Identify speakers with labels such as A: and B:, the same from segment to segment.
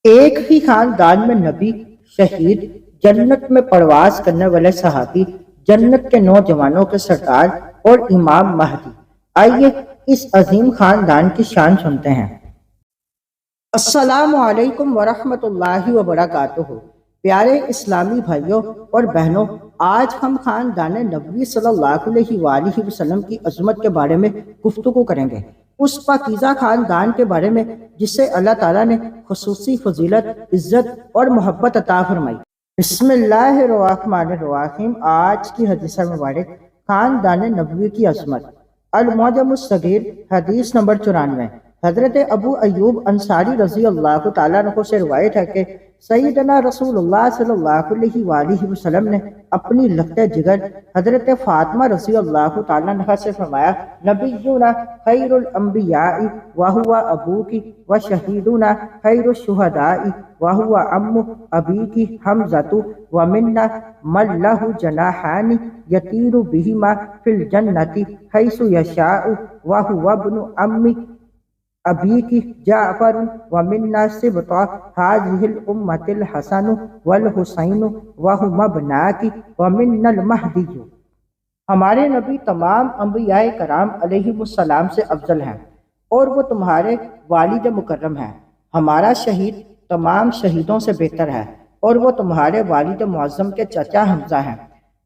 A: ایک ہی خاندان میں نبی، شہید، جنت میں پرواز کرنے والے صحابی، جنت کے نوجوانوں کے سردار اور امام مہدی۔ آئیے اس عظیم خاندان کی شان سنتے ہیں۔ السلام علیکم ورحمۃ اللہ وبرکاتہ۔ پیارے اسلامی بھائیوں اور بہنوں، آج ہم خاندان نبوی صلی اللہ علیہ وآلہ وسلم کی عظمت کے بارے میں گفتگو کریں گے، اس پاکیزہ خاندان کے بارے میں جسے اللہ تعالیٰ نے خصوصی فضیلت، عزت اور محبت عطا فرمائی۔ بسم اللہ الرحمن الرحیم۔ آج کی حدیث مبارک خاندان نبوی کی عظمت۔ المعجم الصغیر، حدیث نمبر 94۔ حضرت ابو ایوب انصاری رضی اللہ تعالیٰ عنہ سے روایت ہے کہ سیدنا رسول اللہ صلی اللہ علیہ وآلہ وسلم نے اپنی لخت جگر حضرت فاطمہ رضی اللہ تعالیٰ عنہ سے فرمایا، نبینا خیر الانبیاء وہو ابوکی وشہیدنا خیر الشہداء وہو عم ابیکی حمزۃ ومنا من لہ جناحان یطیر بہما فی الجنۃ حیث یشاء وہو ابن عم ابیکی جعفر ومنا سبط هذه الامة الحسن والحسین وہما ابناک ومنا المہدی۔ ہمارے نبی تمام انبیاء کرام علیہ السلام سے افضل ہیں اور وہ تمہارے والد مکرم ہیں۔ ہمارا شہید تمام شہیدوں سے بہتر ہے اور وہ تمہارے والد معظم کے چچا حمزہ ہیں۔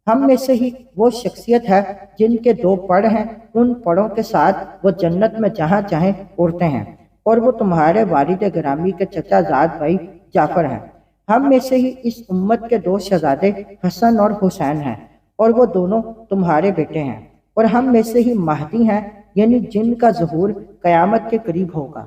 A: ہم میں سے ہی وہ شخصیت ہے جن کے 2 پڑ ہیں، ان پڑوں کے ساتھ وہ جنت میں جہاں چاہیں اڑتے ہیں، اور وہ تمہارے والد گرامی کے چچا زاد بھائی جعفر ہیں۔ ہم میں سے ہی اس امت کے 2 شہزادے حسن اور حسین ہیں، اور وہ دونوں تمہارے بیٹے ہیں، اور ہم میں سے ہی مہدی ہیں، یعنی جن کا ظہور قیامت کے قریب ہوگا۔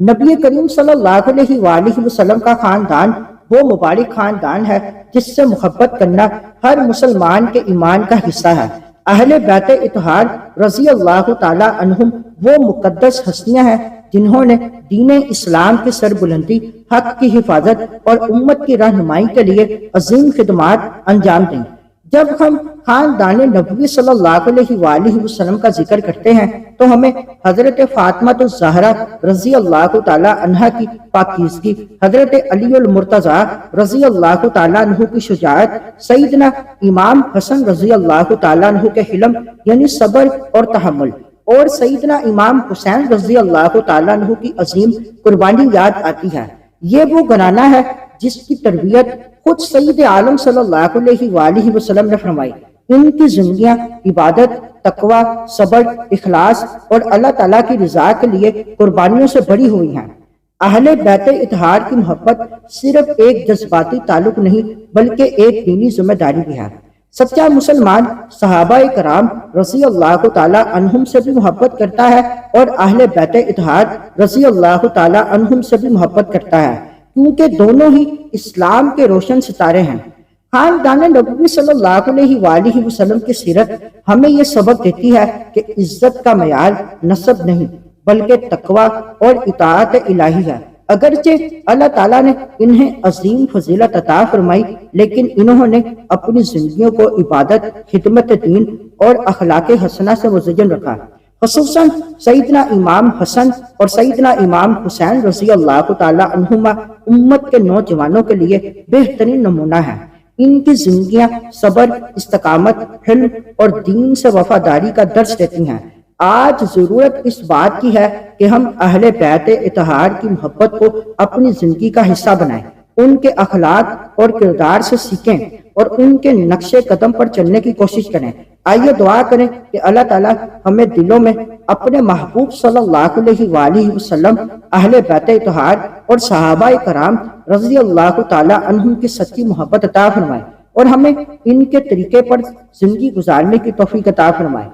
A: نبی کریم صلی اللہ علیہ وآلہ وسلم کا خاندان وہ مبارک خاندان ہے جس سے محبت کرنا ہر مسلمان کے ایمان کا حصہ ہے۔ اہل بیت اطہار رضی اللہ تعالی عنہم وہ مقدس ہستیاں ہیں جنہوں نے دین اسلام کی سربلندی، حق کی حفاظت اور امت کی رہنمائی کے لیے عظیم خدمات انجام دیں۔ جب ہم خاندان نبوی صلی اللہ علیہ وآلہ وسلم کا ذکر کرتے ہیں تو ہمیں حضرت فاطمہ الزہرا رضی اللہ تعالیٰ عنہ کی پاکیزگی، حضرت علی المرتضیٰ رضی اللہ تعالیٰ عنہ کی شجاعت، سیدنا امام حسن رضی اللہ تعالیٰ عنہ کے حلم یعنی صبر اور تحمل، اور سیدنا امام حسین رضی اللہ تعالیٰ عنہ کی عظیم قربانی یاد آتی ہے۔ یہ وہ گھرانہ ہے جس کی تربیت خود سید عالم صلی اللہ علیہ وآلہ وسلم نے فرمائی۔ ان کی زندگیاں عبادت، تقوی، صبر، اخلاص اور اللہ تعالیٰ کی رضا کے لیے قربانیوں سے بڑی ہوئی ہیں۔ اہل بیت اطہار کی محبت صرف ایک جذباتی تعلق نہیں بلکہ ایک دینی ذمہ داری بھی ہے۔ سچا مسلمان صحابہ کرام رضی اللہ تعالیٰ عنہم سے بھی محبت کرتا ہے اور اہل بیت اطہار رضی اللہ تعالیٰ عنہم سے بھی محبت کرتا ہے، کیونکہ دونوں ہی اسلام کے روشن ستارے ہیں۔ خاندان نبوی صلی اللہ علیہ وآلہ وسلم کی سیرت ہمیں یہ سبق دیتی ہے کہ عزت کا معیار نسب نہیں بلکہ تقوی اور اطاعت الہی ہے۔ اگرچہ اللہ تعالیٰ نے انہیں عظیم فضیلت عطا فرمائی، لیکن انہوں نے اپنی زندگیوں کو عبادت، خدمت دین اور اخلاق حسنہ سے مزین رکھا۔ خصوصاً سیدنا امام حسن اور سیدنا امام حسین رضی اللہ تعالیٰ عنہما امت کے نوجوانوں کے لیے بہترین نمونہ ہیں۔ ان کی زندگیاں صبر، استقامت، حلم اور دین سے وفاداری کا درس دیتی ہیں۔ آج ضرورت اس بات کی ہے کہ ہم اہل بیت اطہار کی محبت کو اپنی زندگی کا حصہ بنائیں، ان کے اخلاق اور کردار سے سیکھیں اور ان کے نقش قدم پر چلنے کی کوشش کریں۔ آئیے دعا کریں کہ اللہ تعالیٰ ہمیں دلوں میں اپنے محبوب صلی اللہ علیہ وآلہ وسلم، اہل بیت اطہار اور صحابہ کرام رضی اللہ تعالیٰ عنہم کی سچی محبت عطا فرمائے اور ہمیں ان کے طریقے پر زندگی گزارنے کی توفیق عطا فرمائے۔